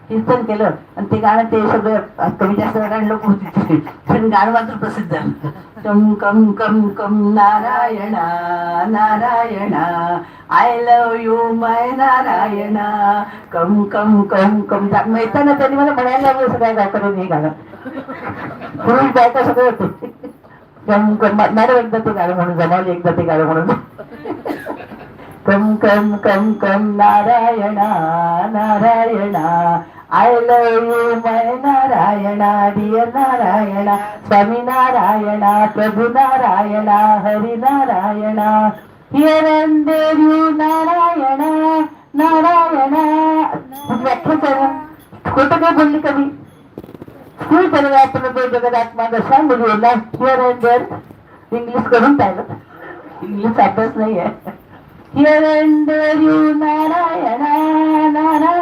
कीर्तन केलं आणि ते गाणं ते सगळं कमी जास्त गाणं लोक होते पण गाणं मात्र प्रसिद्ध come come come come Narayana Narayana I love you my Narayana come come come come येताना त्यांनी मला म्हणायला लागलं सगळ्या गायकाने हे गाणं पुरुष गायका सगळं होते कम कम मॅडम एकदा ते गाणं म्हणून जमावली एकदा ते गाणं म्हणून come come come come Narayana Narayana I love you my Narayana dear Narayana Swami Narayana प्रभू Narayana Hari Narayana here and there you Narayana Narayana व्याख्याच आहे ना खोटं काय बोलली कमी स्कूल केलेला आपण तो जगदात्मा दशा मुलीला हिअर अँड देअर इंग्लिश करून पाहिलं इंग्लिश अभ्यास नाही आहे here and there you Narayana Narayana